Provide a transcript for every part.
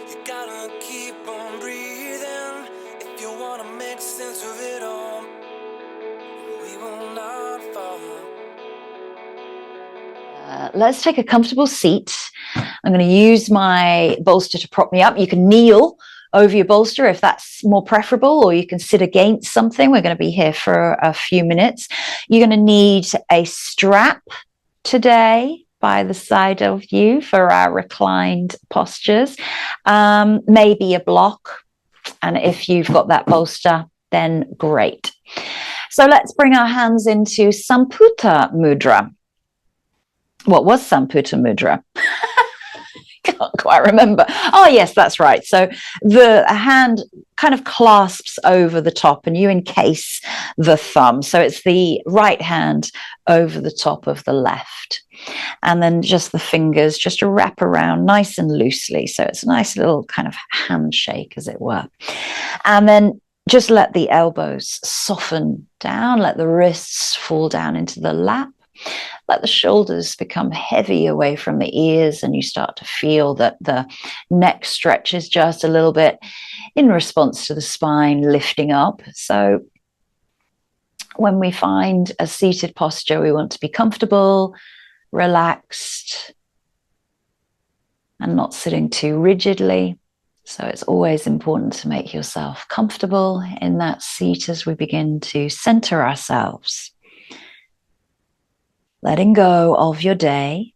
You gotta keep on breathing if you wanna make sense of it all. We will not fall. Let's take a comfortable seat. I'm going to use my bolster to prop me up. You can kneel over your bolster if that's more preferable, or you can sit against something. We're going to be here for a few minutes. You're going to need a strap today by the side of you for our reclined postures, maybe a block. And if you've got that bolster, then great. So let's bring our hands into Samputa Mudra. What was Samputa Mudra? Can't quite remember. Oh, yes, that's right. So the hand kind of clasps over the top and you encase the thumb. So it's the right hand over the top of the left. And then just the fingers just to wrap around nice and loosely. So it's a nice little kind of handshake, as it were. And then just let the elbows soften down, let the wrists fall down into the lap. Let the shoulders become heavy away from the ears, and you start to feel that the neck stretches just a little bit in response to the spine lifting up. So when we find a seated posture, we want to be comfortable, relaxed, and not sitting too rigidly. So it's always important to make yourself comfortable in that seat as we begin to center ourselves. Letting go of your day,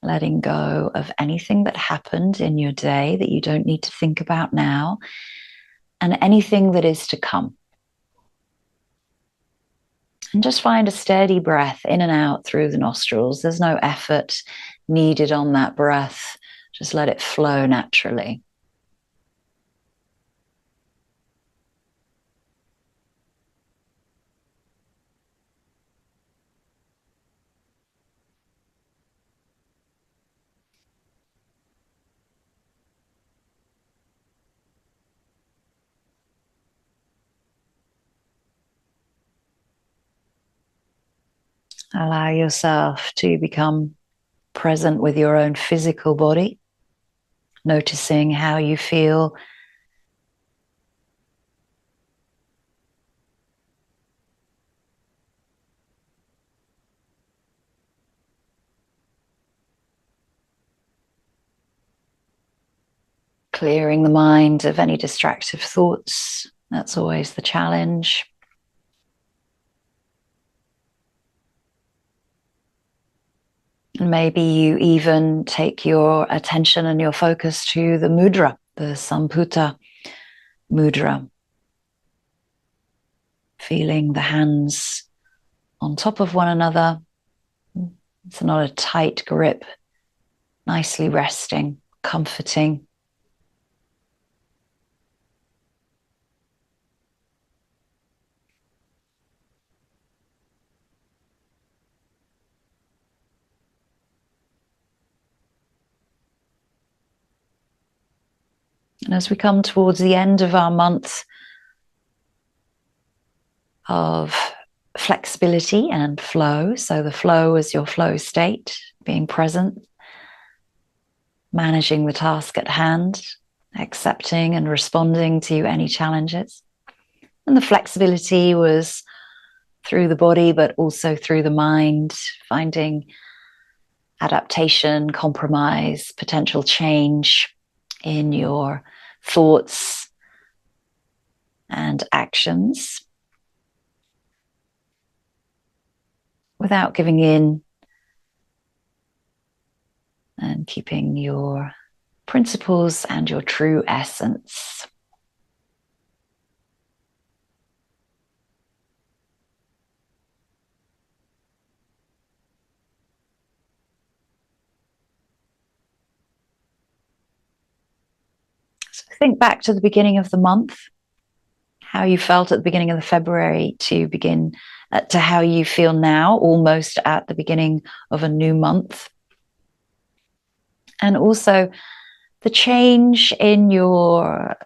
letting go of anything that happened in your day that you don't need to think about now, and anything that is to come. And just find a steady breath in and out through the nostrils. There's no effort needed on that breath. Just let it flow naturally. Allow yourself to become present with your own physical body, noticing how you feel. Clearing the mind of any distractive thoughts. That's always the challenge. And maybe you even take your attention and your focus to the mudra, the Samputa Mudra. Feeling the hands on top of one another. It's not a tight grip, nicely resting, comforting. And as we come towards the end of our month of flexibility and flow, so the flow is your flow state, being present, managing the task at hand, accepting and responding to any challenges. And the flexibility was through the body, but also through the mind, finding adaptation, compromise, potential change in your thoughts and actions without giving in, and keeping your principles and your true essence. So think back to the beginning of the month, how you felt at the beginning of the February to how you feel now, almost at the beginning of a new month. And also the change in your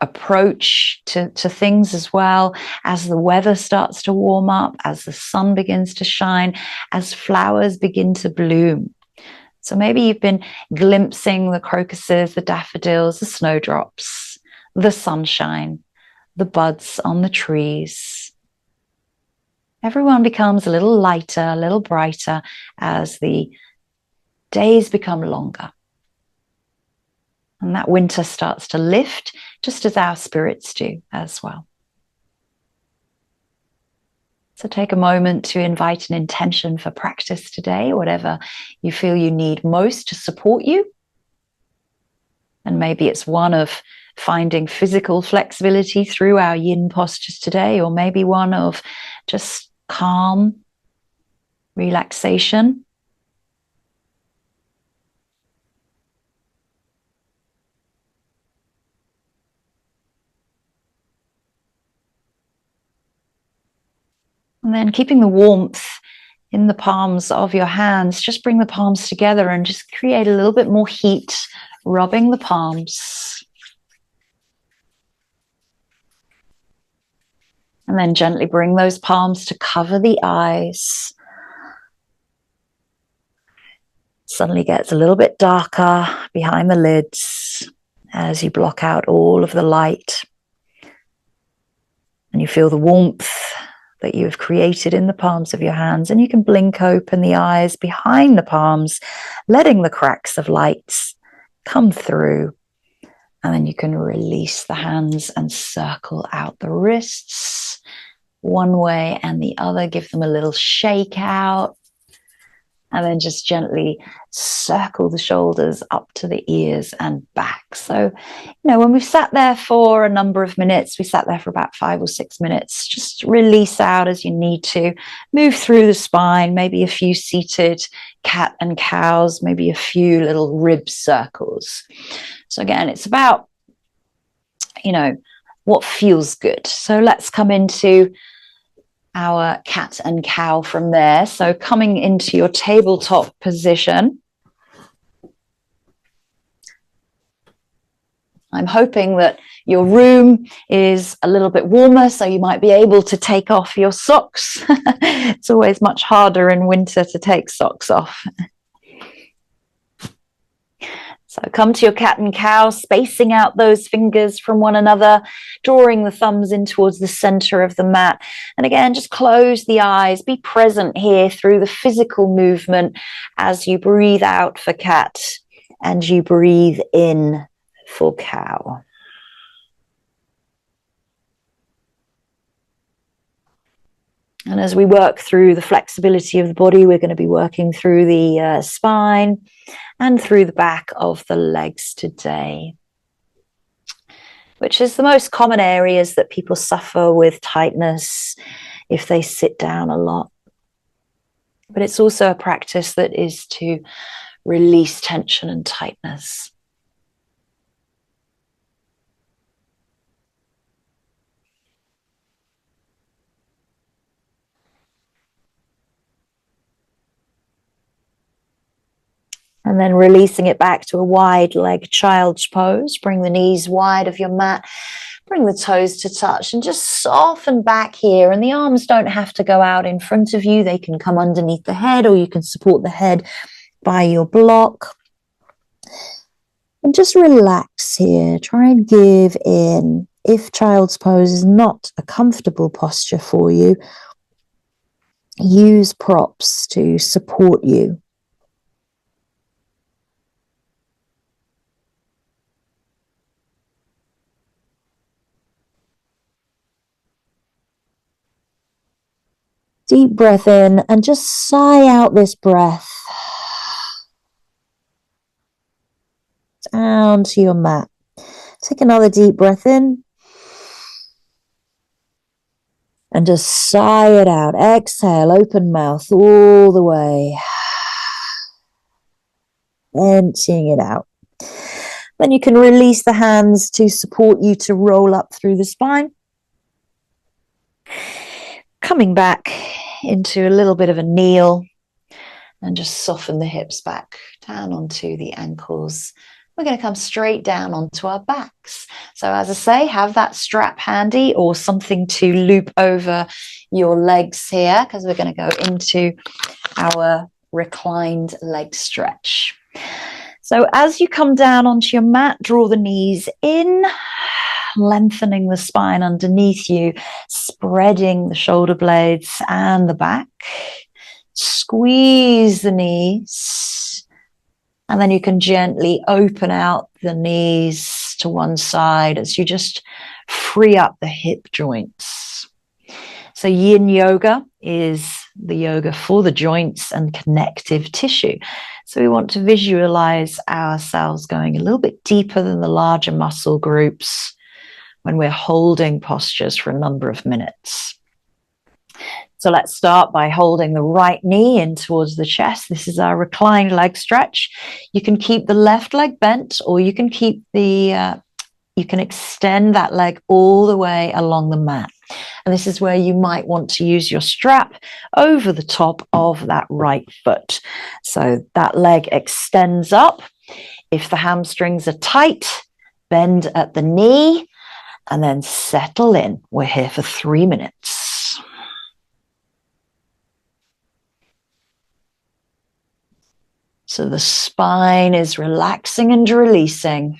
approach to things as well, as the weather starts to warm up, as the sun begins to shine, as flowers begin to bloom. So maybe you've been glimpsing the crocuses, the daffodils, the snowdrops, the sunshine, the buds on the trees. Everyone becomes a little lighter, a little brighter as the days become longer. And that winter starts to lift, just as our spirits do as well. So take a moment to invite an intention for practice today, whatever you feel you need most to support you. And maybe it's one of finding physical flexibility through our yin postures today, or maybe one of just calm, relaxation. And then keeping the warmth in the palms of your hands, just bring the palms together and just create a little bit more heat, rubbing the palms. And then gently bring those palms to cover the eyes. Suddenly gets a little bit darker behind the lids as you block out all of the light. And you feel the warmth that you've created in the palms of your hands, and you can blink open the eyes behind the palms, letting the cracks of lights come through. And then you can release the hands and circle out the wrists one way and the other. Give them a little shake out. And then just gently circle the shoulders up to the ears and back. So, when we've sat there for a number of minutes, we sat there for about 5 or 6 minutes, just release out as you need to. Move through the spine, maybe a few seated cat and cows, maybe a few little rib circles. So again, it's about, what feels good. So let's come into our cat and cow from there. So coming into your tabletop position. I'm hoping that your room is a little bit warmer, so you might be able to take off your socks. It's always much harder in winter to take socks off. So come to your cat and cow, spacing out those fingers from one another, drawing the thumbs in towards the center of the mat. And again, just close the eyes, be present here through the physical movement as you breathe out for cat and you breathe in for cow. And as we work through the flexibility of the body, we're going to be working through the spine and through the back of the legs today, which is the most common areas that people suffer with tightness if they sit down a lot. But it's also a practice that is to release tension and tightness. And then releasing it back to a wide leg child's pose. Bring the knees wide of your mat. Bring the toes to touch and just soften back here. And the arms don't have to go out in front of you. They can come underneath the head, or you can support the head by your block. And just relax here. Try and give in. If child's pose is not a comfortable posture for you, use props to support you. Deep breath in and just sigh out this breath down to your mat. Take another deep breath in and just sigh it out. Exhale, open mouth all the way. Emptying it out. Then you can release the hands to support you to roll up through the spine. Coming back into a little bit of a kneel and just soften the hips back down onto the ankles. We're going to come straight down onto our backs. So as I say, have that strap handy or something to loop over your legs here, because we're going to go into our reclined leg stretch. So as you come down onto your mat, draw the knees in, lengthening the spine underneath you, spreading the shoulder blades and the back. Squeeze the knees, and then you can gently open out the knees to one side as you just free up the hip joints. So Yin Yoga is the yoga for the joints and connective tissue. So we want to visualize ourselves going a little bit deeper than the larger muscle groups when we're holding postures for a number of minutes. So let's start by holding the right knee in towards the chest. This is our reclined leg stretch. You can keep the left leg bent, or you can keep you can extend that leg all the way along the mat. And this is where you might want to use your strap over the top of that right foot. So that leg extends up. If the hamstrings are tight, bend at the knee and then settle in. We're here for 3 minutes. So the spine is relaxing and releasing.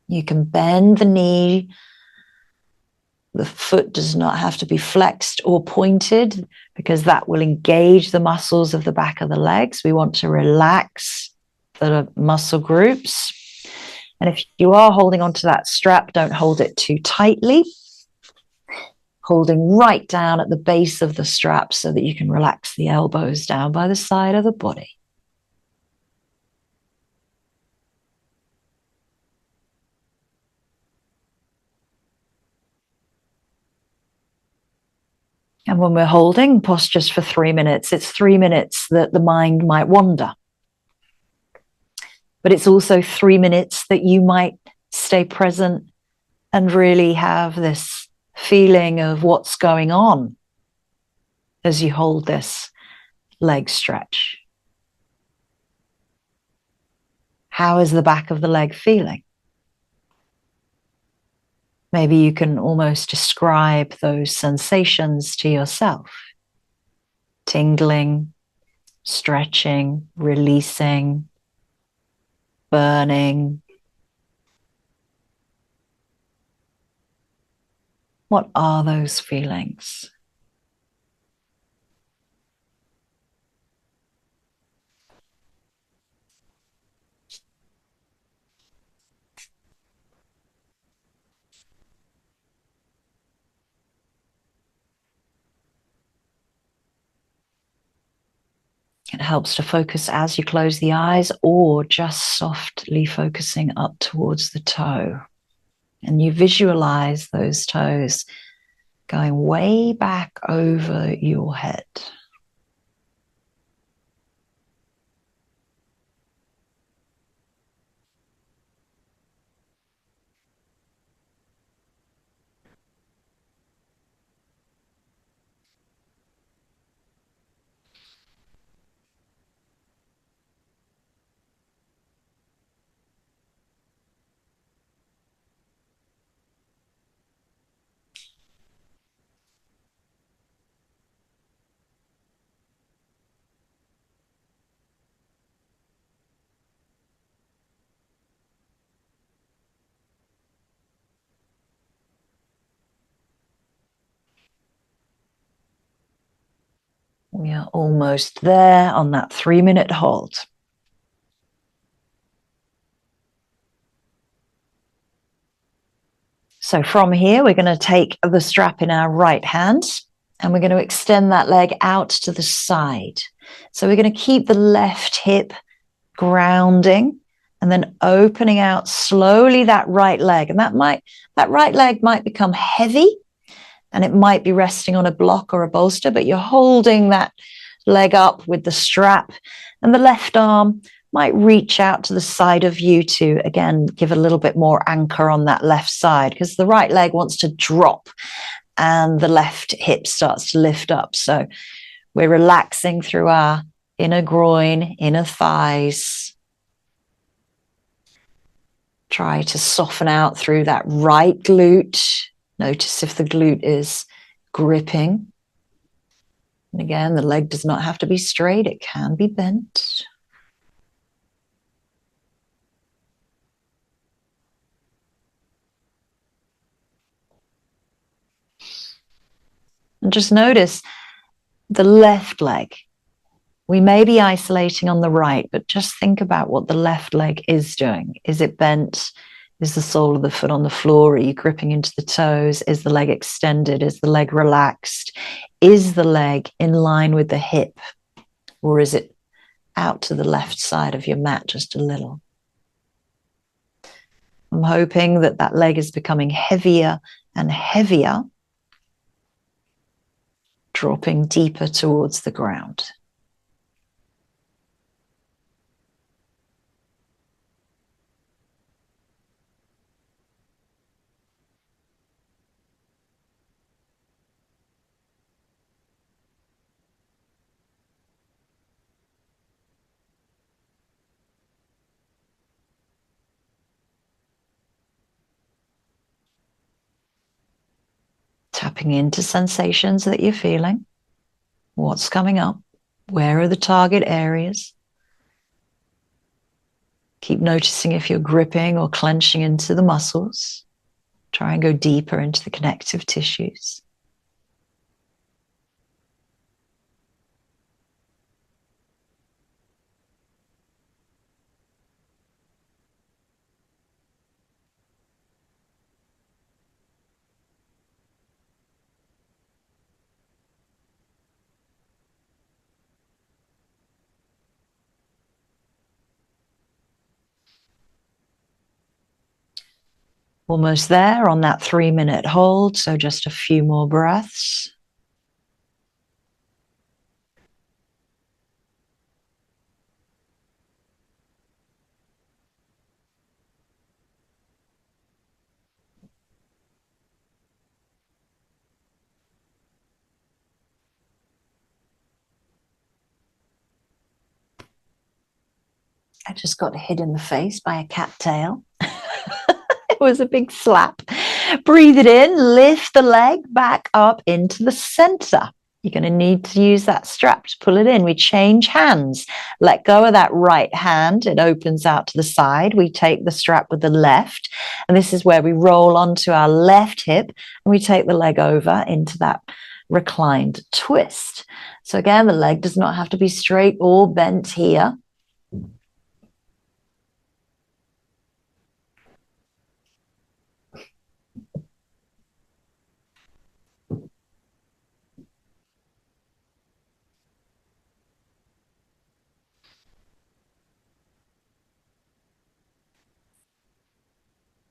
You can bend the knee. The foot does not have to be flexed or pointed because that will engage the muscles of the back of the legs. We want to relax the muscle groups. And if you are holding onto that strap, don't hold it too tightly. Holding right down at the base of the strap so that you can relax the elbows down by the side of the body. And when we're holding postures for 3 minutes, it's 3 minutes that the mind might wander. But it's also 3 minutes that you might stay present and really have this feeling of what's going on as you hold this leg stretch. How is the back of the leg feeling? Maybe you can almost describe those sensations to yourself. Tingling, stretching, releasing, burning. What are those feelings? It helps to focus as you close the eyes or just softly focusing up towards the toe. And you visualize those toes going way back over your head. We are almost there on that 3-minute hold. So from here, we're going to take the strap in our right hand and we're going to extend that leg out to the side. So we're going to keep the left hip grounding and then opening out slowly that right leg. And that right leg might become heavy and it might be resting on a block or a bolster, but you're holding that leg up with the strap, and the left arm might reach out to the side of you to, again, give a little bit more anchor on that left side because the right leg wants to drop and the left hip starts to lift up. So we're relaxing through our inner groin, inner thighs. Try to soften out through that right glute. Notice if the glute is gripping. And again, the leg does not have to be straight. It can be bent. And just notice the left leg. We may be isolating on the right, but just think about what the left leg is doing. Is it bent? Is the sole of the foot on the floor? Are you gripping into the toes? Is the leg extended? Is the leg relaxed? Is the leg in line with the hip? Or is it out to the left side of your mat just a little? I'm hoping that that leg is becoming heavier and heavier, dropping deeper towards the ground. Tapping into sensations that you're feeling. What's coming up? Where are the target areas? Keep noticing if you're gripping or clenching into the muscles. Try and go deeper into the connective tissues. Almost there on that 3-minute hold, so just a few more breaths. I just got hit in the face by a cattail. It was a big slap. Breathe it in, lift the leg back up into the center. You're going to need to use that strap to pull it in. We change hands. Let go of that right hand. It opens out to the side. We take the strap with the left. And this is where we roll onto our left hip and we take the leg over into that reclined twist. So again, the leg does not have to be straight or bent here.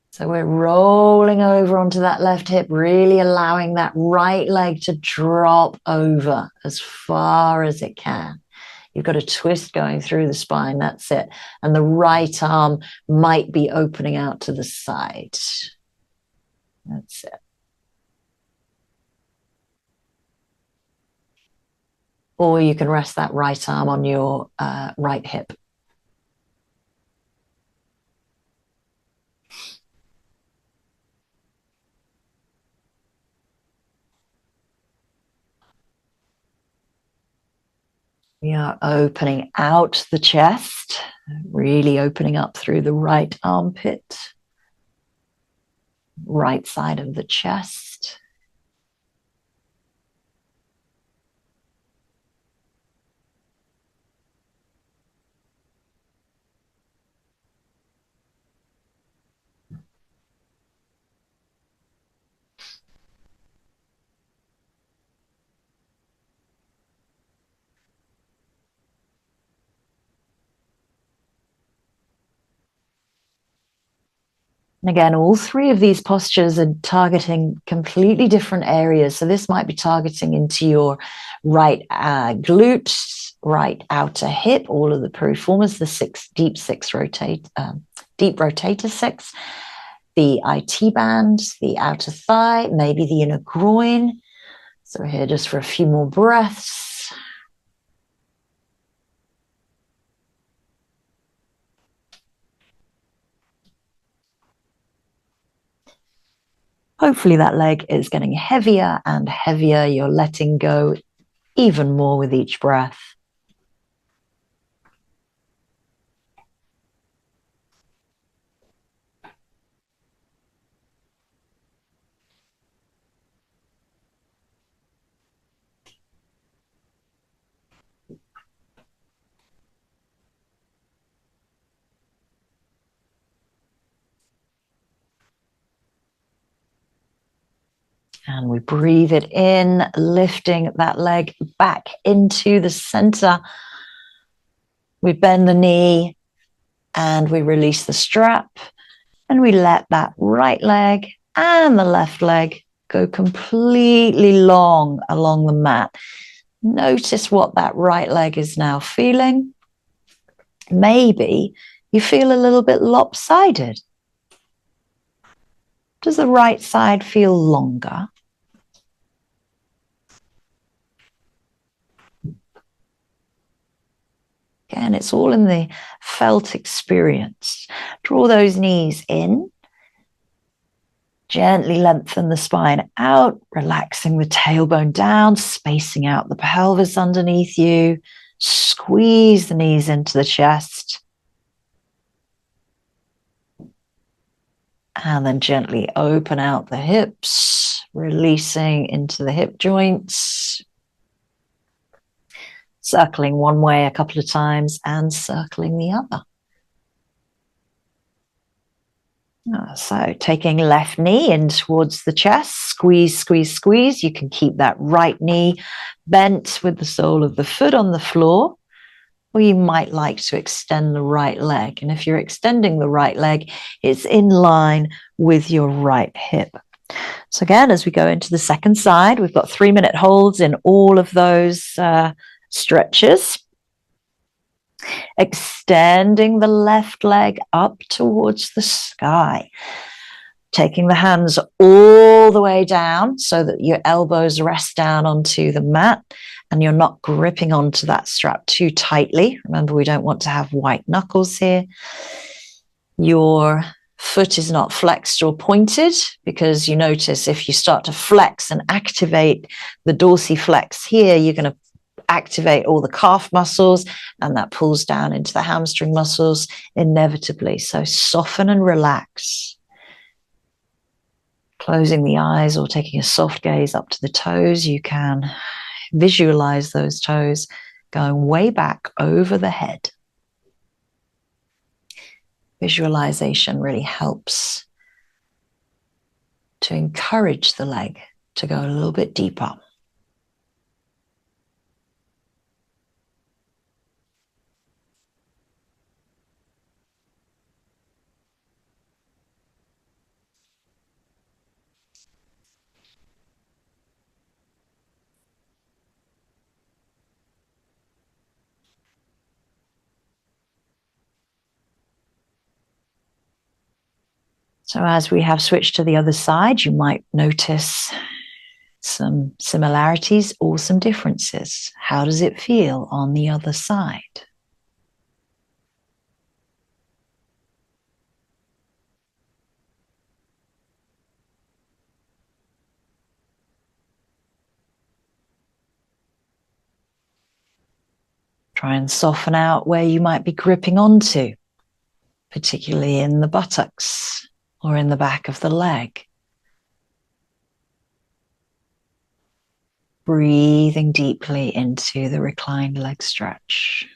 So we're rolling over onto that left hip, really allowing that right leg to drop over as far as it can. You've got a twist going through the spine, that's it. And the right arm might be opening out to the side. That's it. Or you can rest that right arm on your right hip. We are opening out the chest, really opening up through the right armpit, right side of the chest. And again, all three of these postures are targeting completely different areas. So this might be targeting into your right glute, right outer hip, all of the piriformis, the deep rotator six, the IT band, the outer thigh, maybe the inner groin. So we're here just for a few more breaths. Hopefully that leg is getting heavier and heavier. You're letting go even more with each breath. And we breathe it in, lifting that leg back into the center. We bend the knee and we release the strap, and we let that right leg and the left leg go completely long along the mat. Notice what that right leg is now feeling. Maybe you feel a little bit lopsided. Does the right side feel longer? Again, it's all in the felt experience. Draw those knees in. Gently lengthen the spine out, relaxing the tailbone down, spacing out the pelvis underneath you. Squeeze the knees into the chest. And then gently open out the hips, releasing into the hip joints. Circling one way a couple of times and circling the other. So taking left knee in towards the chest, squeeze, squeeze, squeeze. You can keep that right knee bent with the sole of the foot on the floor, or you might like to extend the right leg. And if you're extending the right leg, it's in line with your right hip. So again, as we go into the second side, we've got 3-minute holds in all of those stretches. Extending the left leg up towards the sky. Taking the hands all the way down so that your elbows rest down onto the mat and you're not gripping onto that strap too tightly. Remember, we don't want to have white knuckles here. Your foot is not flexed or pointed, because you notice if you start to flex and activate the dorsiflex here, you're going to activate all the calf muscles, and that pulls down into the hamstring muscles inevitably. So soften and relax. Closing the eyes or taking a soft gaze up to the toes, you can visualize those toes going way back over the head. Visualization really helps to encourage the leg to go a little bit deeper. So as we have switched to the other side, you might notice some similarities or some differences. How does it feel on the other side? Try and soften out where you might be gripping onto, particularly in the buttocks or in the back of the leg. Breathing deeply into the reclined leg stretch.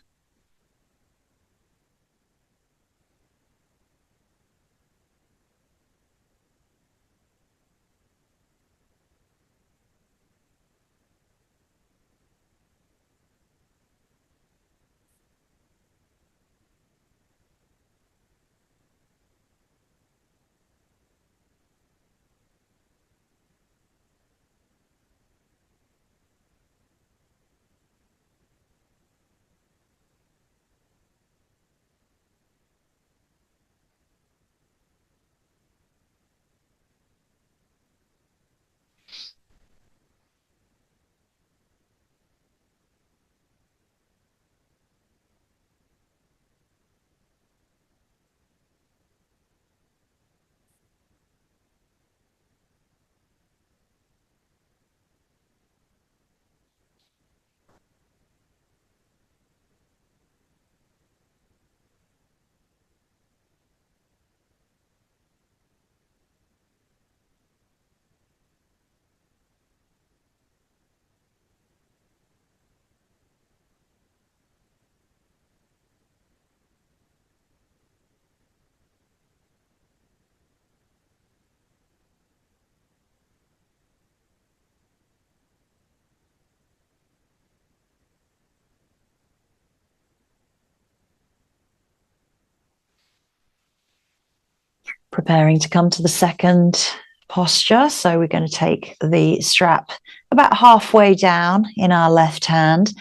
Preparing to come to the second posture. So we're going to take the strap about halfway down in our left hand,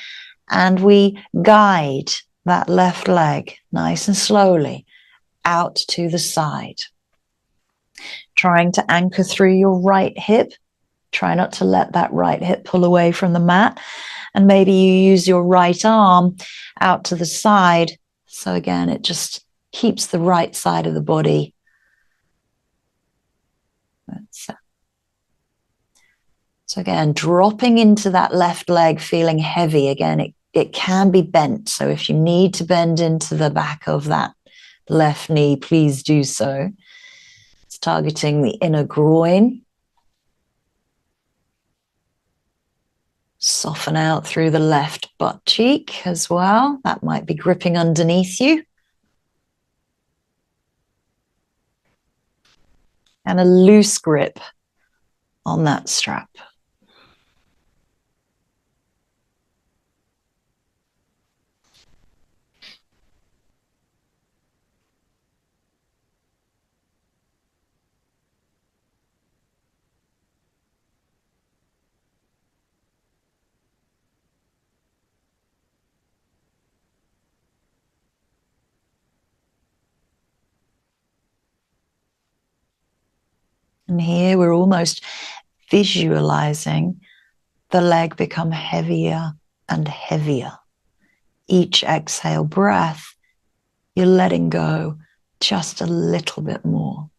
and we guide that left leg nice and slowly out to the side. Trying to anchor through your right hip. Try not to let that right hip pull away from the mat. And maybe you use your right arm out to the side. So again, it just keeps the right side of the body. So again, dropping into that left leg, feeling heavy. Again, it can be bent. So if you need to bend into the back of that left knee, please do so. It's targeting the inner groin. Soften out through the left butt cheek as well. That might be gripping underneath you. And a loose grip on that strap. And here we're almost visualizing the leg become heavier and heavier. Each exhale breath, you're letting go just a little bit more.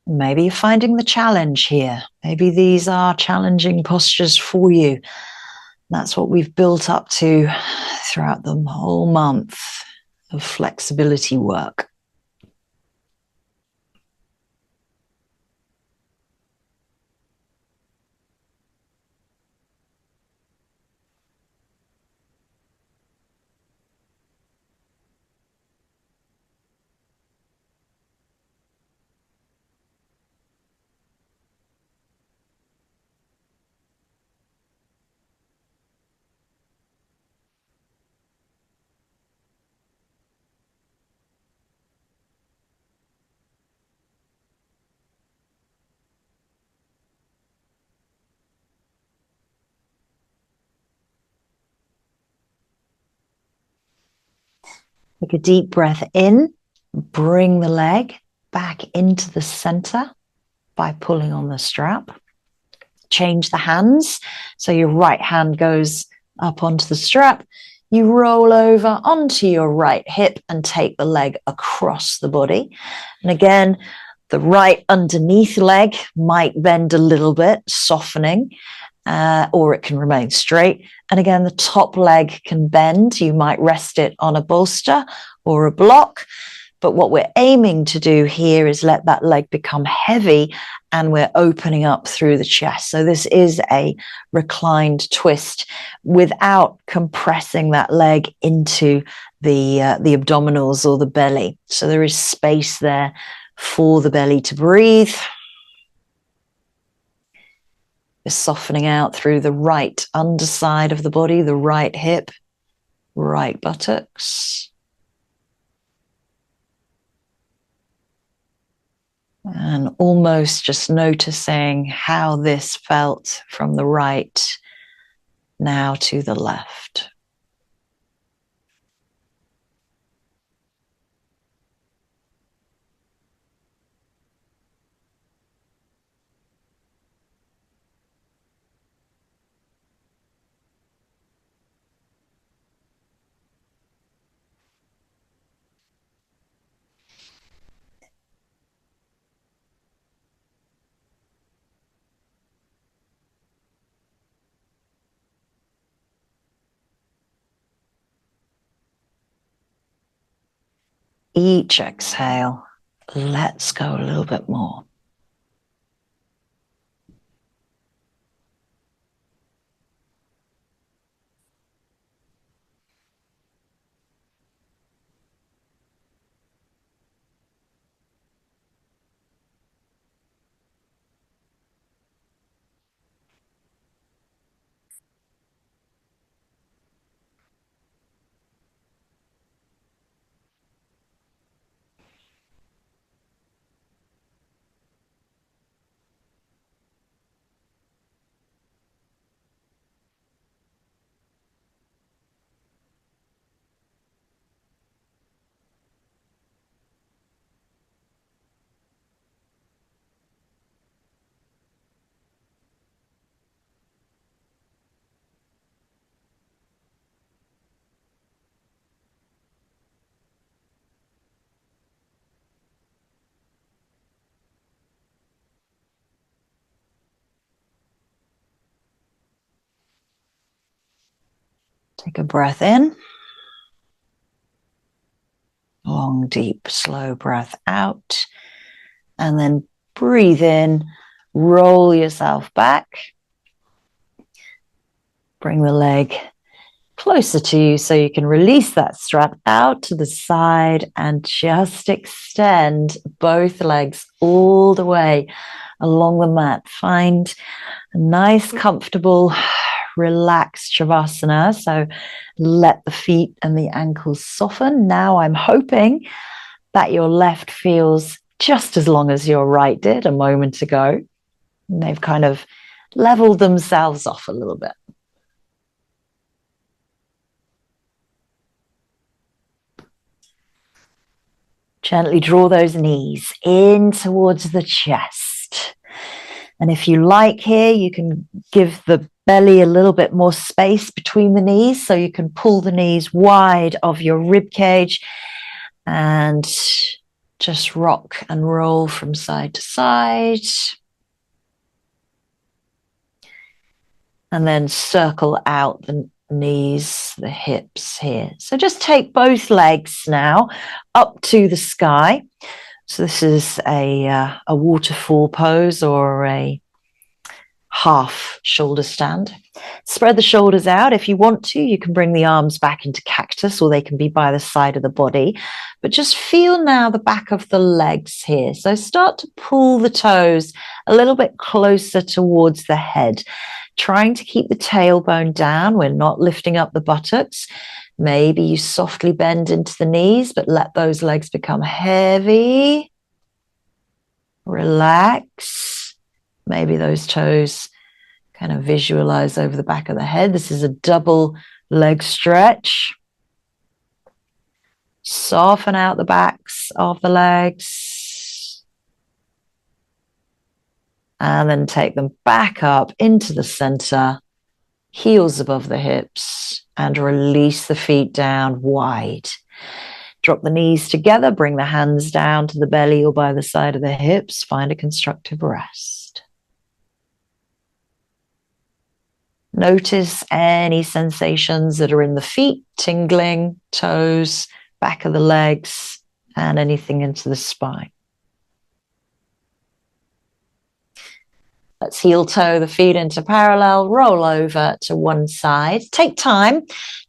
Maybe you're finding the challenge here. Maybe these are challenging postures for you. That's what we've built up to throughout the whole month of flexibility work. Take a deep breath in, bring the leg back into the center by pulling on the strap. Change the hands. So your right hand goes up onto the strap. You roll over onto your right hip and take the leg across the body. And again, the right underneath leg might bend a little bit, softening, or it can remain straight. And again, the top leg can bend. You might rest it on a bolster or a block. But what we're aiming to do here is let that leg become heavy, and we're opening up through the chest. So this is a reclined twist without compressing that leg into the abdominals or the belly. So there is space there for the belly to breathe. We're softening out through the right underside of the body, the right hip, right buttocks. And almost just noticing how this felt from the right now to the left. each exhale, let's go a little bit more. Take a breath in. Long, deep, slow breath out. And then breathe in. Roll yourself back. Bring the leg closer to you so you can release that strap out to the side and just extend both legs all the way along the mat. Find a nice, comfortable, relaxed Shavasana. So let the feet and the ankles soften. Now I'm hoping that your left feels just as long as your right did a moment ago. And they've kind of leveled themselves off a little bit. Gently draw those knees in towards the chest. And if you like here, you can give the belly a little bit more space between the knees, so you can pull the knees wide of your rib cage and just rock and roll from side to side. And then circle out the knees, the hips here. So just take both legs now up to the sky. So this is a waterfall pose or a half shoulder stand. Spread the shoulders out. If you want to, you can bring the arms back into cactus, or they can be by the side of the body. But just feel now the back of the legs here. So start to pull the toes a little bit closer towards the head, trying to keep the tailbone down. We're not lifting up the buttocks. Maybe you softly bend into the knees, but let those legs become heavy. Relax. Maybe those toes kind of visualize over the back of the head. This is a double leg stretch. Soften out the backs of the legs. And then take them back up into the center, heels above the hips, and release the feet down wide. Drop the knees together, bring the hands down to the belly or by the side of the hips. Find a constructive rest. Notice any sensations that are in the feet, tingling, toes, back of the legs, and anything into the spine. Let's heel toe the feet into parallel, roll over to one side. Take time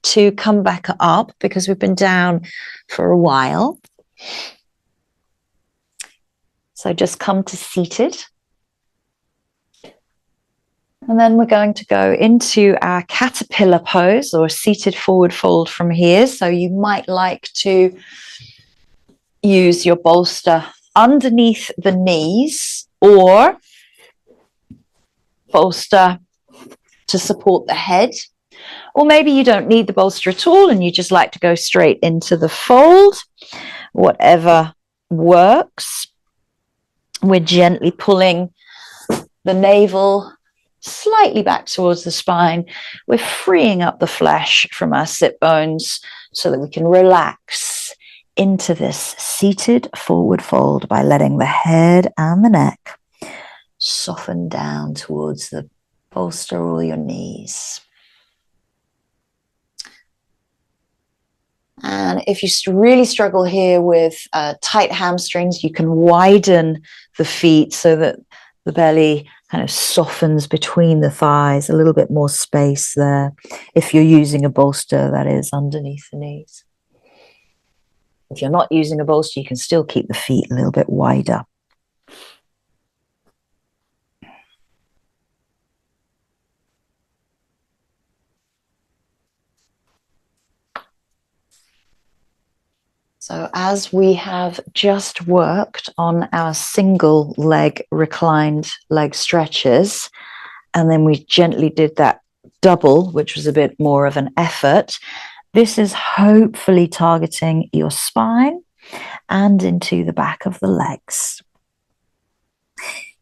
to come back up because we've been down for a while. So just come to seated. And then we're going to go into our caterpillar pose or seated forward fold from here. So you might like to use your bolster underneath the knees or bolster to support the head. Or maybe you don't need the bolster at all and you just like to go straight into the fold. Whatever works. We're gently pulling the navel slightly back towards the spine. We're freeing up the flesh from our sit bones so that we can relax into this seated forward fold by letting the head and the neck soften down towards the bolster or your knees. And if you really struggle here with tight hamstrings, you can widen the feet so that the belly kind of softens between the thighs, a little bit more space there. If you're using a bolster, that is, underneath the knees. If you're not using a bolster, you can still keep the feet a little bit wider. So as we have just worked on our single leg reclined leg stretches, and then we gently did that double, which was a bit more of an effort, this is hopefully targeting your spine and into the back of the legs.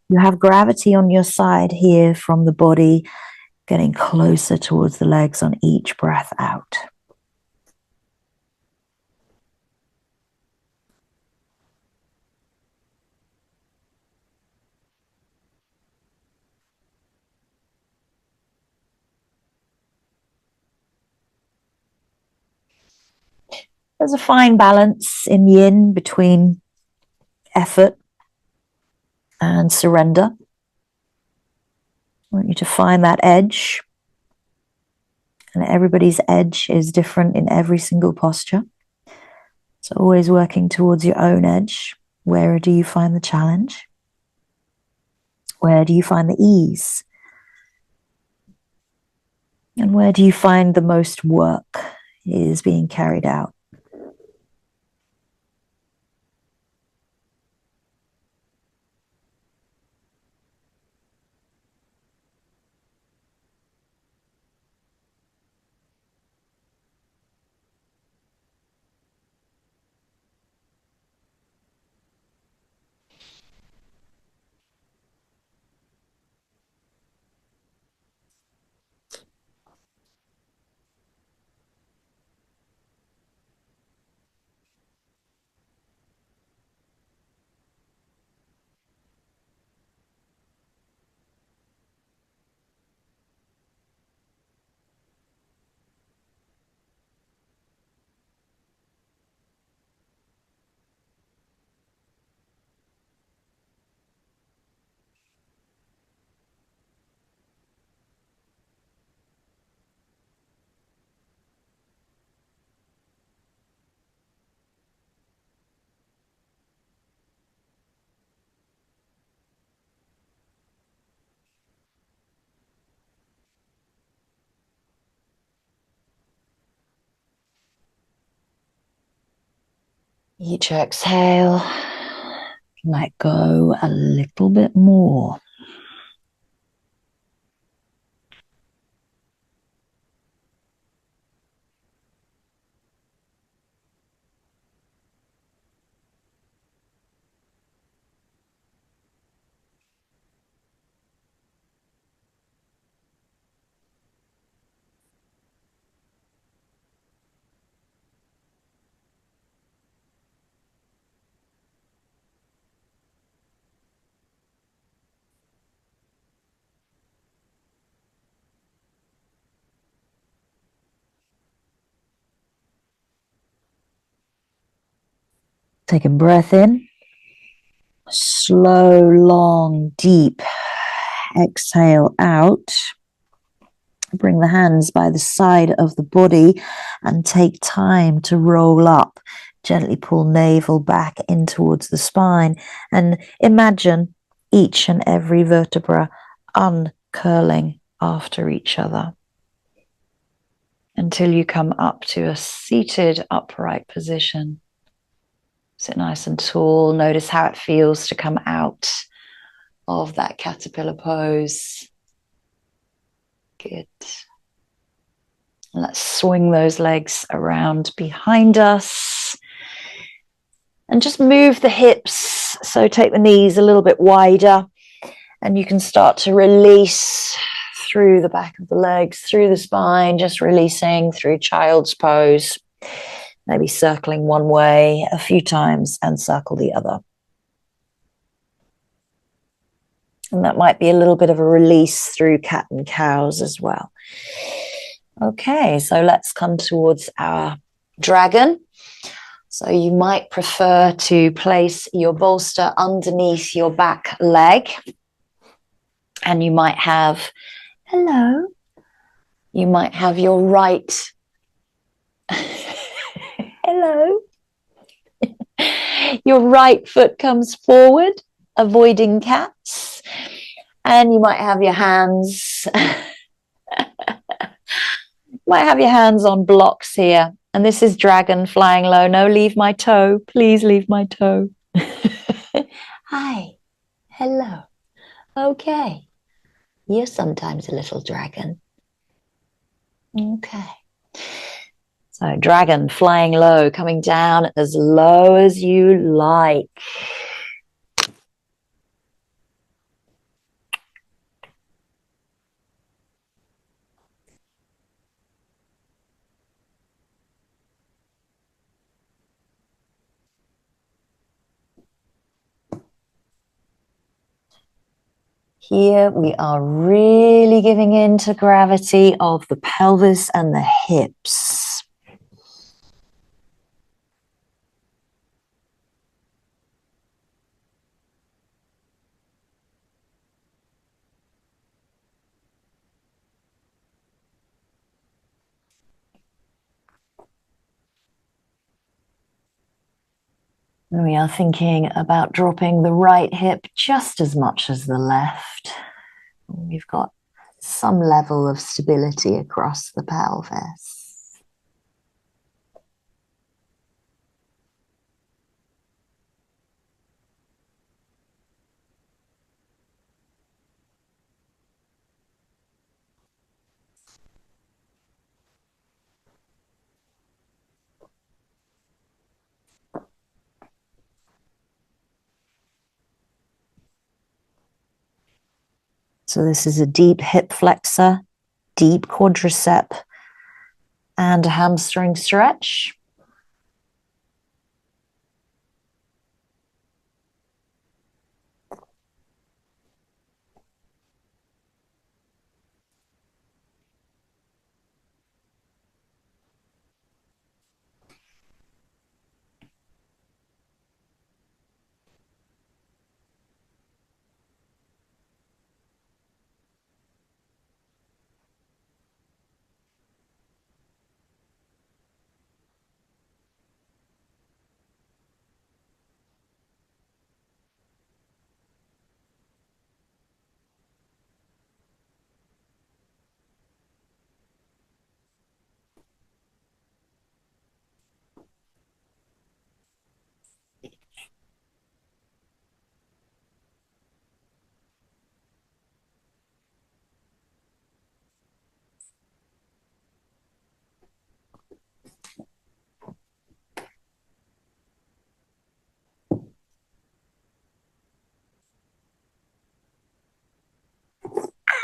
You have gravity on your side here from the body, getting closer towards the legs on each breath out. There's a fine balance in yin between effort and surrender. I want you to find that edge. And everybody's edge is different in every single posture. So always working towards your own edge. Where do you find the challenge? Where do you find the ease? And where do you find the most work is being carried out? Each exhale, let go a little bit more. Take a breath in. Slow, long, deep exhale out. Bring the hands by the side of the body and take time to roll up. Gently pull navel back in towards the spine and imagine each and every vertebra uncurling after each other until you come up to a seated upright position. Sit nice and tall. Notice how it feels to come out of that caterpillar pose. Good. And let's swing those legs around behind us. And just move the hips. So take the knees a little bit wider. And you can start to release through the back of the legs, through the spine, just releasing through child's pose. Maybe circling one way a few times and circle the other. And that might be a little bit of a release through cat and cows as well. Okay, so let's come towards our dragon. So you might prefer to place your bolster underneath your back leg. And you might have, hello, you might have your right, hello, your right foot comes forward, avoiding cats. And you might have your hands, on blocks here. And this is dragon flying low. No, leave my toe. Please leave my toe. Hi. Hello. Okay. You're sometimes a little dragon. Okay. So dragon flying low, coming down as low as you like. Here we are really giving in to gravity of the pelvis and the hips. And we are thinking about dropping the right hip just as much as the left. We've got some level of stability across the pelvis. So this is a deep hip flexor, deep quadricep, and a hamstring stretch.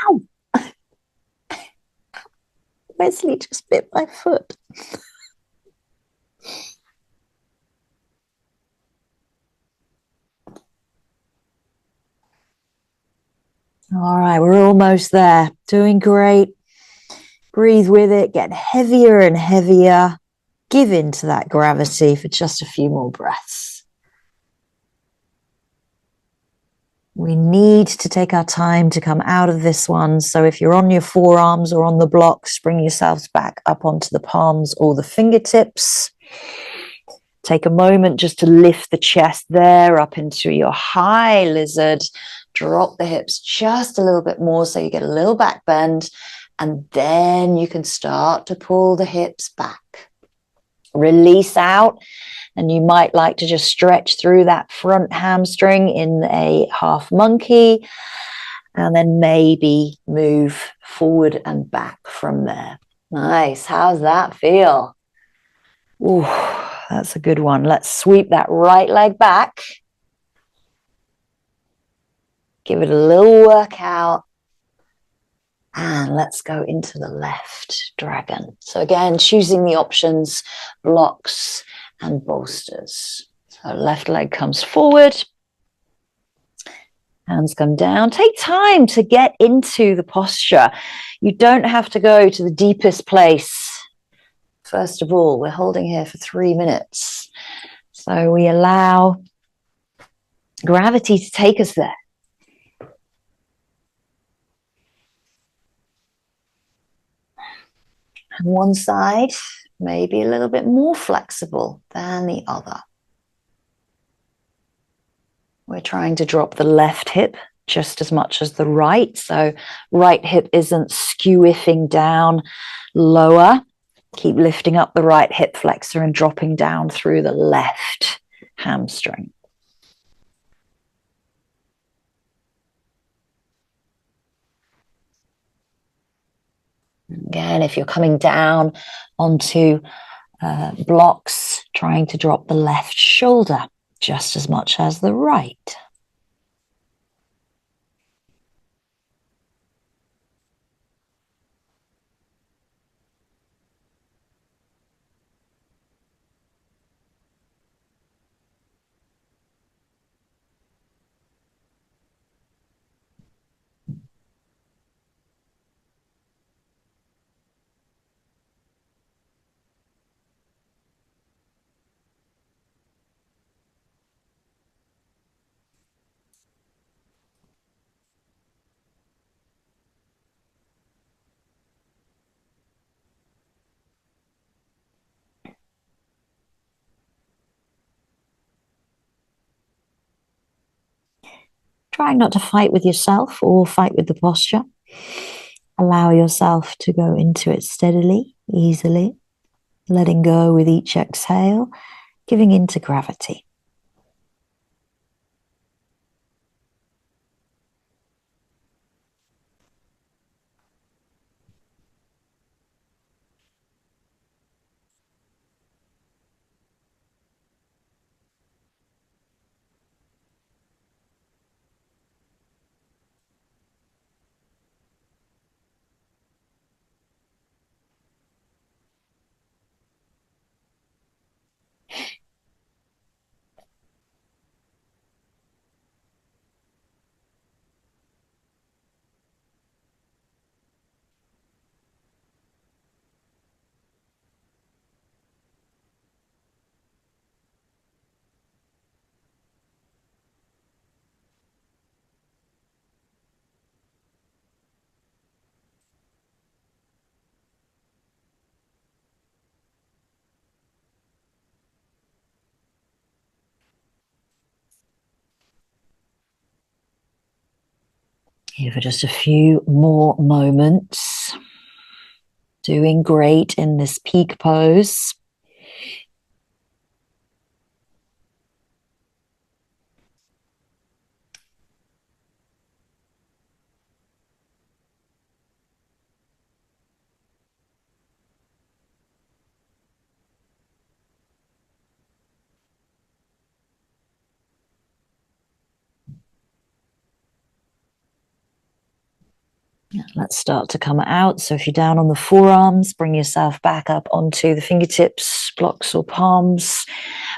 Ow! Wesley just bit my foot. All right, we're almost there. Doing great. Breathe with it, get heavier and heavier. Give in to that gravity for just a few more breaths. We need to take our time to come out of this one. So if you're on your forearms or on the blocks, bring yourselves back up onto the palms or the fingertips. Take a moment just to lift the chest there up into your high lizard. Drop the hips just a little bit more so you get a little back bend. And then you can start to pull the hips back. Release out. And you might like to just stretch through that front hamstring in a half monkey. And then maybe move forward and back from there. Nice. How's that feel? Ooh, that's a good one. Let's sweep that right leg back. Give it a little workout. And let's go into the left dragon. So again, choosing the options, blocks and bolsters. So left leg comes forward. Hands come down. Take time to get into the posture. You don't have to go to the deepest place First of all, we're holding here for 3 minutes. So we allow gravity to take us there. And one side may be a little bit more flexible than the other. We're trying to drop the left hip just as much as the right. So right hip isn't skewifying down lower. Keep lifting up the right hip flexor and dropping down through the left hamstring. Again, if you're coming down onto blocks, trying to drop the left shoulder just as much as the right. Trying not to fight with yourself or fight with the posture. Allow yourself to go into it steadily, easily, letting go with each exhale, giving into gravity. Here for just a few more moments. Doing great in this peak pose. Let's start to come out. So if you're down on the forearms, bring yourself back up onto the fingertips, blocks or palms,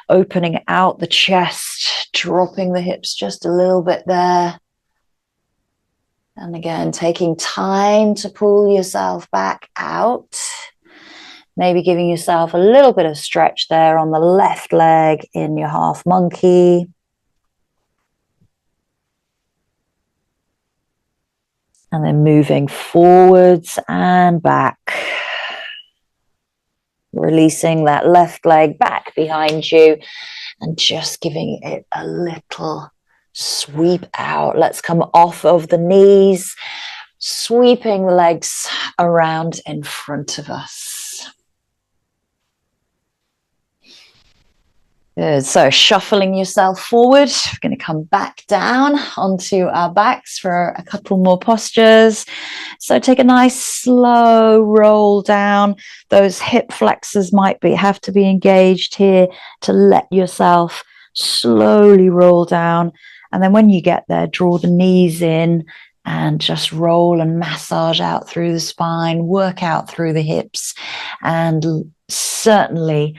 opening out the chest, dropping the hips just a little bit there. And again, taking time to pull yourself back out. Maybe giving yourself a little bit of stretch there on the left leg in your half monkey. And then moving forwards and back. Releasing that left leg back behind you and just giving it a little sweep out. Let's come off of the knees, sweeping the legs around in front of us. Good. So shuffling yourself forward. We're going to come back down onto our backs for a couple more postures. So take a nice slow roll down. Those hip flexors might have to be engaged here to let yourself slowly roll down. And then when you get there, draw the knees in and just roll and massage out through the spine, work out through the hips, and certainly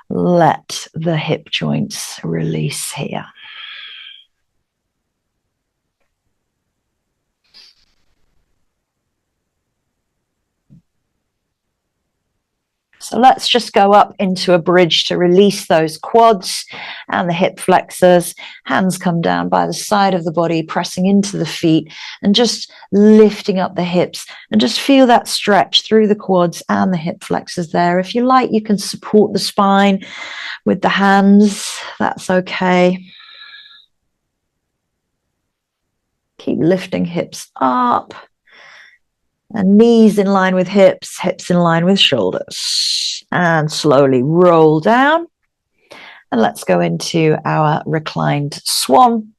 let the hip joints release here. So let's just go up into a bridge to release those quads and the hip flexors. Hands come down by the side of the body, pressing into the feet and just lifting up the hips, and just feel that stretch through the quads and the hip flexors there. If you like, you can support the spine with the hands. That's okay. Keep lifting hips up. And knees in line with hips, hips in line with shoulders. And slowly roll down. And let's go into our reclined swan.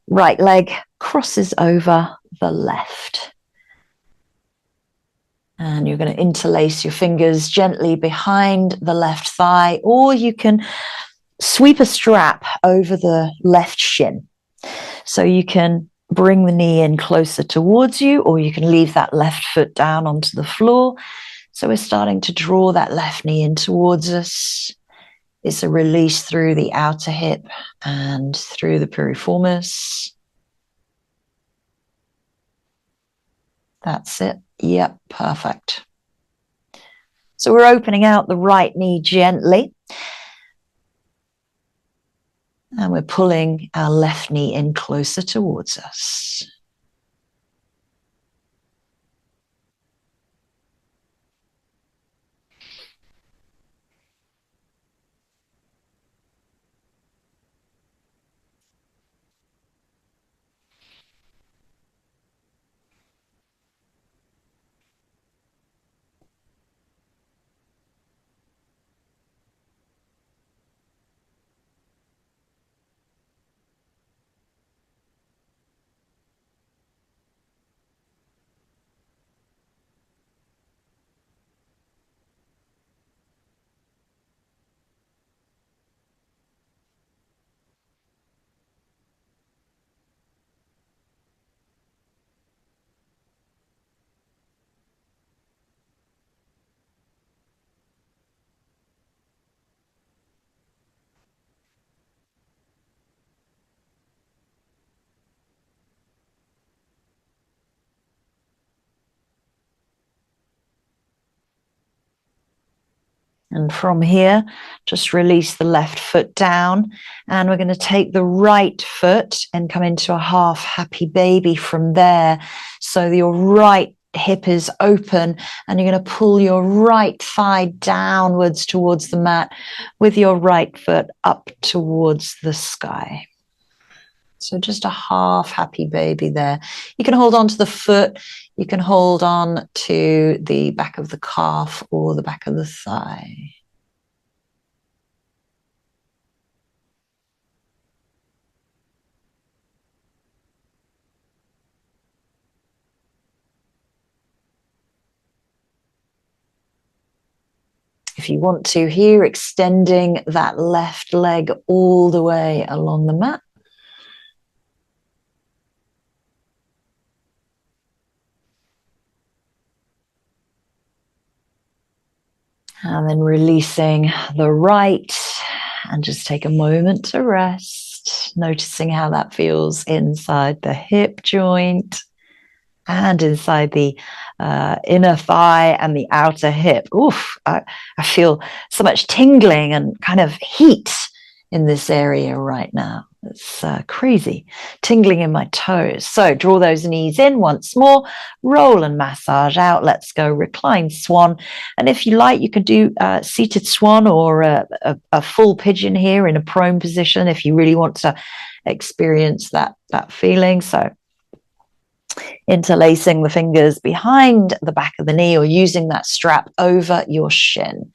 Right leg crosses over the left. And you're going to interlace your fingers gently behind the left thigh, or you can sweep a strap over the left shin. So you can bring the knee in closer towards you, or you can leave that left foot down onto the floor. So we're starting to draw that left knee in towards us. It's a release through the outer hip and through the piriformis. That's it. Yep, perfect. So we're opening out the right knee gently. And we're pulling our left knee in closer towards us. And from here, just release the left foot down. And we're going to take the right foot and come into a half happy baby from there. So your right hip is open and you're going to pull your right thigh downwards towards the mat with your right foot up towards the sky. So just a half happy baby there. You can hold on to the foot. You can hold on to the back of the calf or the back of the thigh. If you want to here, extending that left leg all the way along the mat. And then releasing the right, and just take a moment to rest, noticing how that feels inside the hip joint and inside the inner thigh and the outer hip. Oof, I feel so much tingling and kind of heat in this area right now. It's crazy, tingling in my toes. So draw those knees in once more, roll and massage out. Let's go reclined swan. And if you like, you can do seated swan or a full pigeon here in a prone position if you really want to experience that feeling. So interlacing the fingers behind the back of the knee or using that strap over your shin.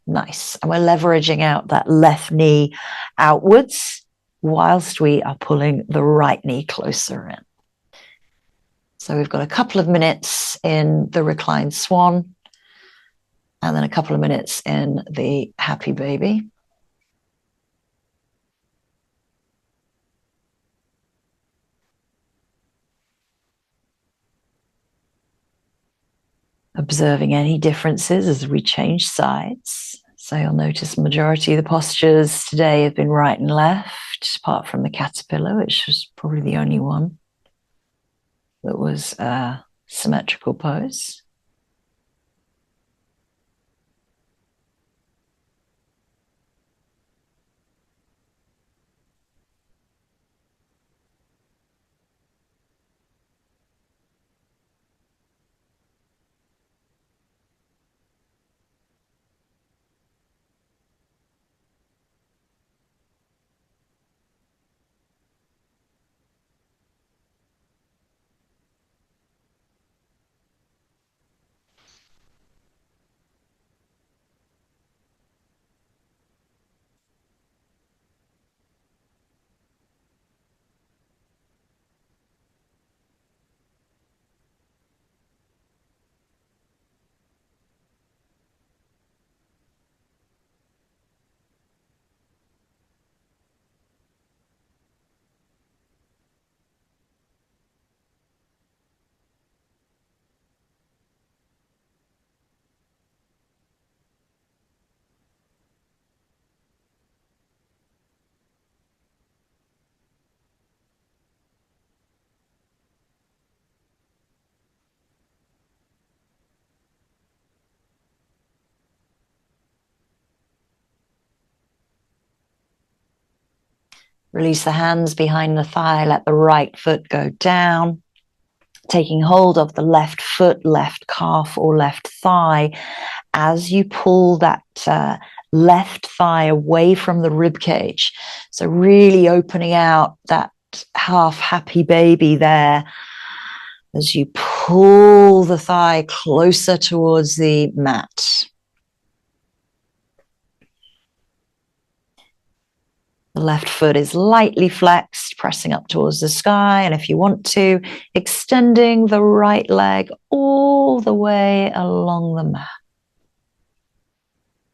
Nice. And we're leveraging out that left knee outwards whilst we are pulling the right knee closer in. So we've got a couple of minutes in the reclined swan and then a couple of minutes in the happy baby. Observing any differences as we change sides. So you'll notice the majority of the postures today have been right and left, apart from the caterpillar, which was probably the only one that was a symmetrical pose. Release the hands behind the thigh. Let the right foot go down. Taking hold of the left foot, left calf, or left thigh as you pull that left thigh away from the rib cage. So really opening out that half happy baby there as you pull the thigh closer towards the mat. The left foot is lightly flexed, pressing up towards the sky. And if you want to, extending the right leg all the way along the mat.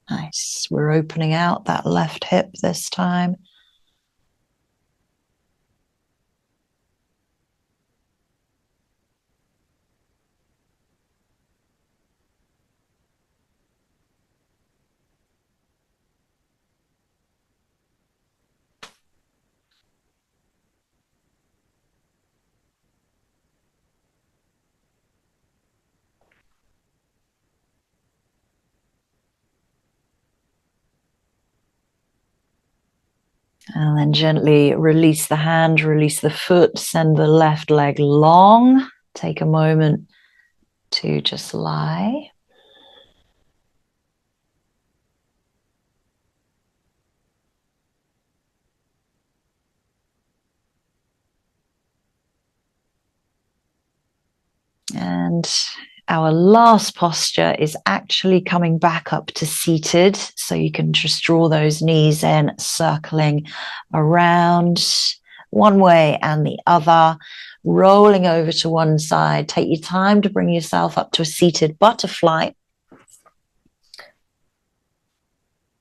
Nice. We're opening out that left hip this time. And then gently release the hand, release the foot, send the left leg long. Take a moment to just lie. And our last posture is actually coming back up to seated. So you can just draw those knees in, circling around one way and the other, rolling over to one side. Take your time to bring yourself up to a seated butterfly.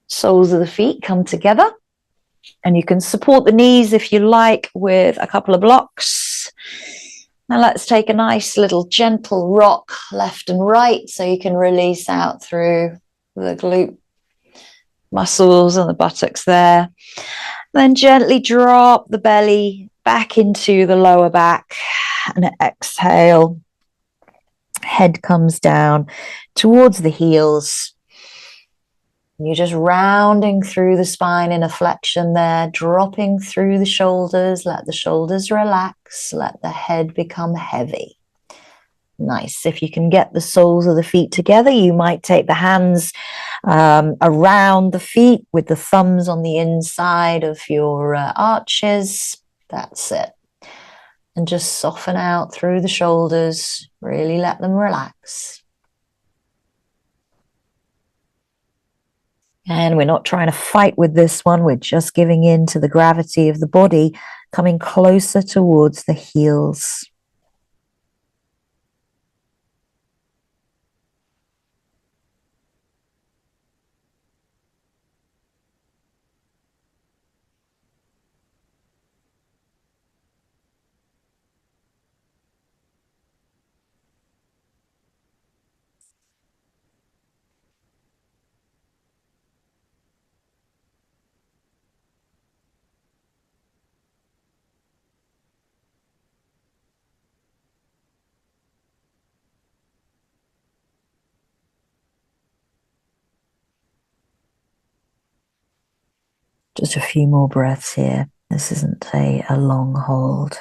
Soles of the feet come together. And you can support the knees if you like with a couple of blocks. Now let's take a nice little gentle rock left and right so you can release out through the glute muscles and the buttocks there. Then gently drop the belly back into the lower back and exhale. Head comes down towards the heels. You're just rounding through the spine in a flexion there, dropping through the shoulders. Let the shoulders relax. Let the head become heavy. Nice. If you can get the soles of the feet together, you might take the hands around the feet with the thumbs on the inside of your arches. That's it. And just soften out through the shoulders. Really let them relax. And we're not trying to fight with this one. We're just giving in to the gravity of the body, coming closer towards the heels. Just a few more breaths here. This isn't a long hold.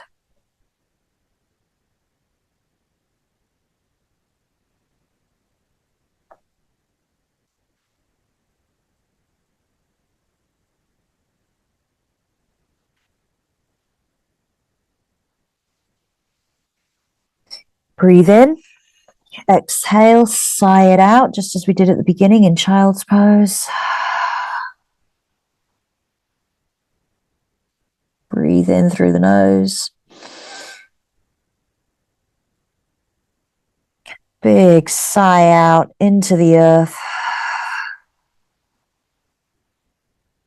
Breathe in. Exhale, sigh it out, just as we did at the beginning in child's pose. Breathe in through the nose. Big sigh out into the earth.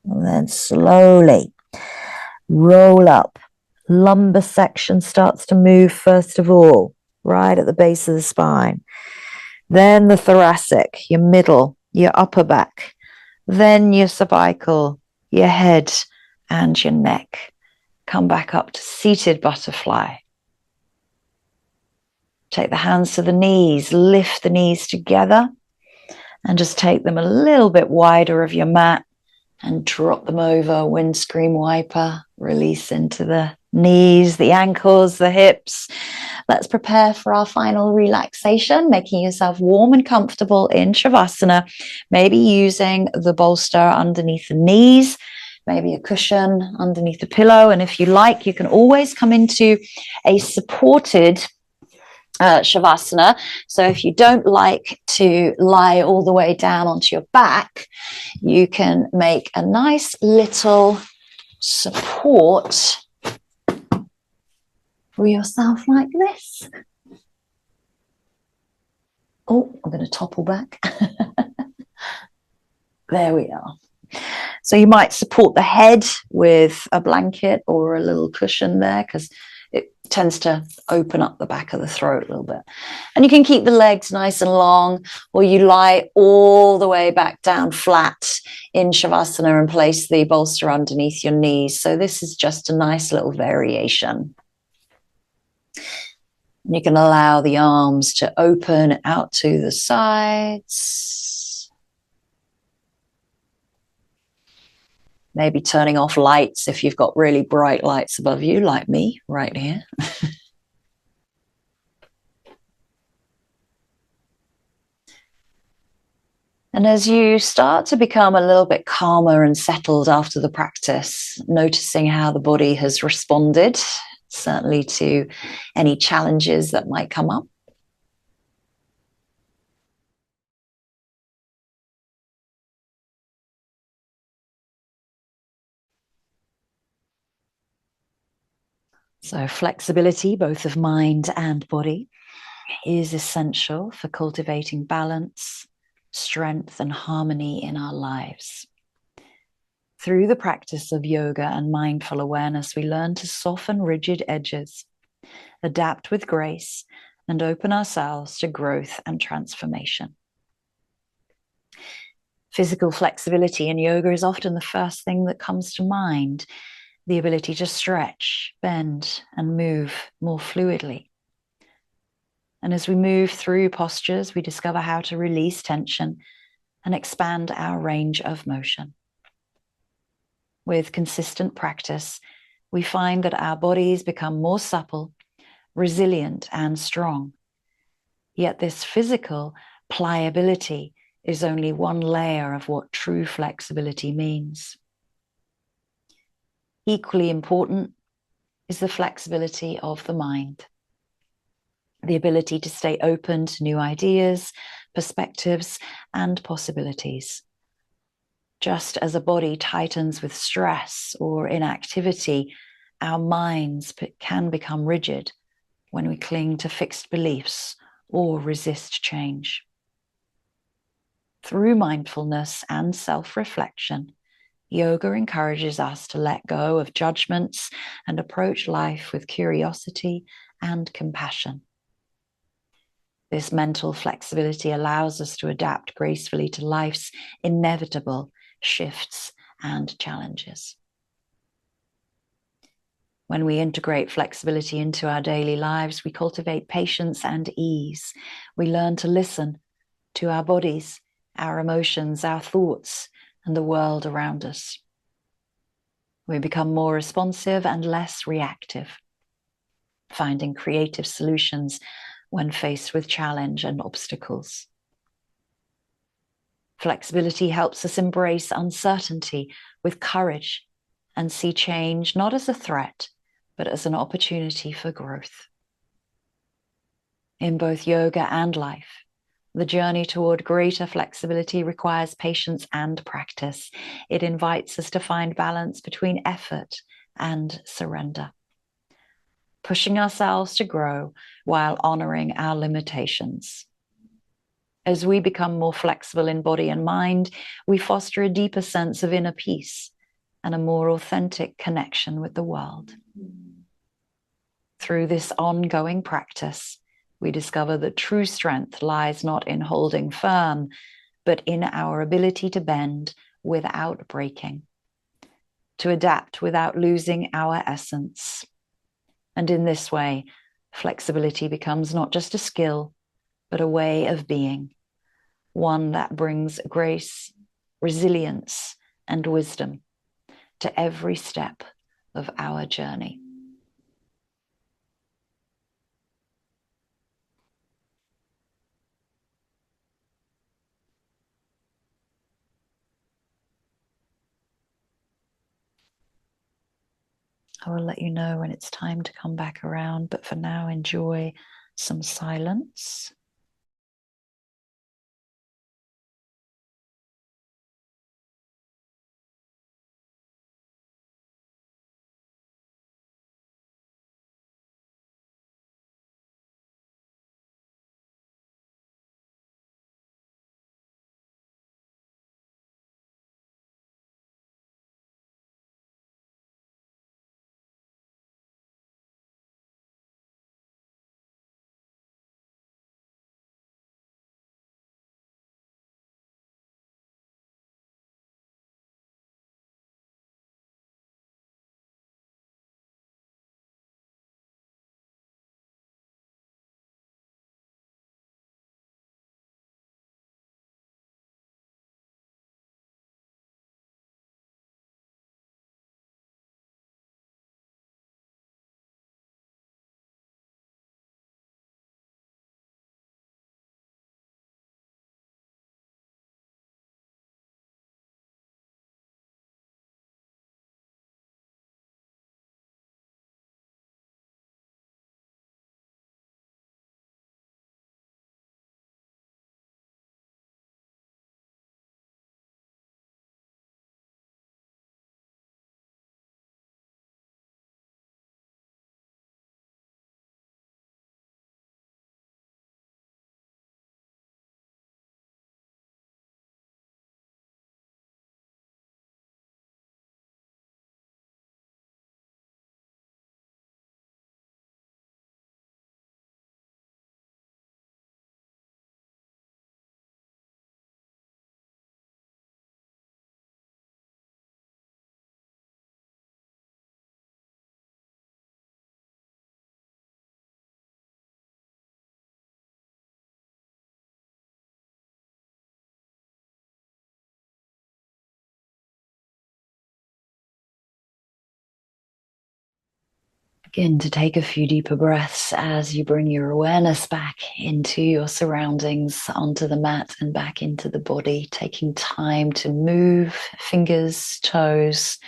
And then slowly roll up. Lumbar section starts to move first of all, right at the base of the spine. Then the thoracic, your middle, your upper back. Then your cervical, your head, and your neck. Come back up to seated butterfly. Take the hands to the knees, lift the knees together, and just take them a little bit wider of your mat And drop them over, windscreen wiper, release into the knees, the ankles, the hips. Let's prepare for our final relaxation, making yourself warm and comfortable in Shavasana, maybe using the bolster underneath the knees, maybe a cushion underneath the pillow. And if you like, you can always come into a supported Shavasana. So if you don't like to lie all the way down onto your back, you can make a nice little support for yourself like this. Oh, I'm going to topple back. There we are. So you might support the head with a blanket or a little cushion there, because it tends to open up the back of the throat a little bit. And you can keep the legs nice and long, or you lie all the way back down flat in Shavasana and place the bolster underneath your knees. So this is just a nice little variation. And you can allow the arms to open out to the sides. Maybe turning off lights if you've got really bright lights above you, like me right here. And as you start to become a little bit calmer and settled after the practice, noticing how the body has responded, certainly to any challenges that might come up. So flexibility, both of mind and body, is essential for cultivating balance, strength, and harmony in our lives. Through the practice of yoga and mindful awareness, we learn to soften rigid edges, adapt with grace, and open ourselves to growth and transformation. Physical flexibility in yoga is often the first thing that comes to mind, the ability to stretch, bend, and move more fluidly. And as we move through postures, we discover how to release tension and expand our range of motion. With consistent practice, we find that our bodies become more supple, resilient, and strong. Yet this physical pliability is only one layer of what true flexibility means. Equally important is the flexibility of the mind, the ability to stay open to new ideas, perspectives, and possibilities. Just as a body tightens with stress or inactivity, our minds can become rigid when we cling to fixed beliefs or resist change. Through mindfulness and self-reflection, yoga encourages us to let go of judgments and approach life with curiosity and compassion. This mental flexibility allows us to adapt gracefully to life's inevitable shifts and challenges. When we integrate flexibility into our daily lives, we cultivate patience and ease. We learn to listen to our bodies, our emotions, our thoughts, and the world around us. We become more responsive and less reactive, finding creative solutions when faced with challenge and obstacles. Flexibility helps us embrace uncertainty with courage and see change not as a threat, but as an opportunity for growth. In both yoga and life, the journey toward greater flexibility requires patience and practice. It invites us to find balance between effort and surrender, pushing ourselves to grow while honoring our limitations. As we become more flexible in body and mind, we foster a deeper sense of inner peace and a more authentic connection with the world. Through this ongoing practice, we discover that true strength lies not in holding firm, but in our ability to bend without breaking, to adapt without losing our essence. And in this way, flexibility becomes not just a skill, but a way of being, one that brings grace, resilience, and wisdom to every step of our journey. I will let you know when it's time to come back around, but for now, enjoy some silence. Begin to take a few deeper breaths as you bring your awareness back into your surroundings, onto the mat and back into the body, taking time to move fingers, toes,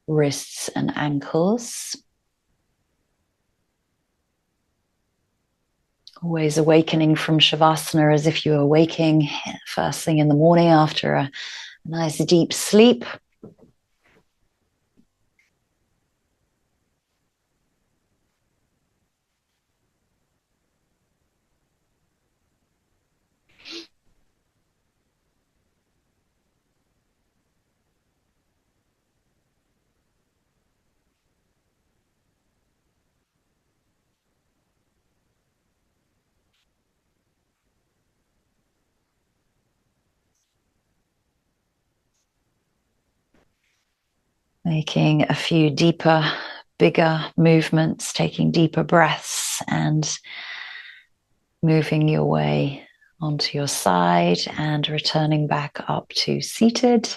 wrists and ankles. Always awakening from Shavasana as if you were waking first thing in the morning after a nice deep sleep. Making a few deeper, bigger movements, taking deeper breaths and moving your way onto your side and returning back up to seated.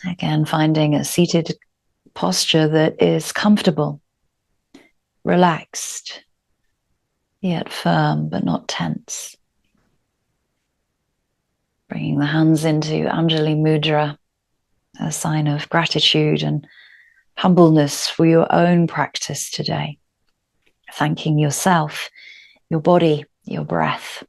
Again, finding a seated posture that is comfortable, relaxed, yet firm but not tense. Bringing the hands into Anjali Mudra, a sign of gratitude and humbleness for your own practice today. Thanking yourself, your body, your breath,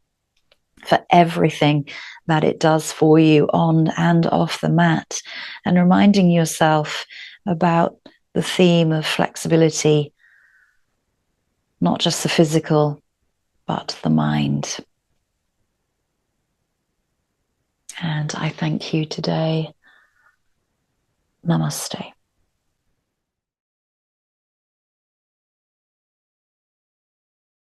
for everything that it does for you on and off the mat, and reminding yourself about the theme of flexibility, not just the physical, but the mind. And I thank you today. Namaste.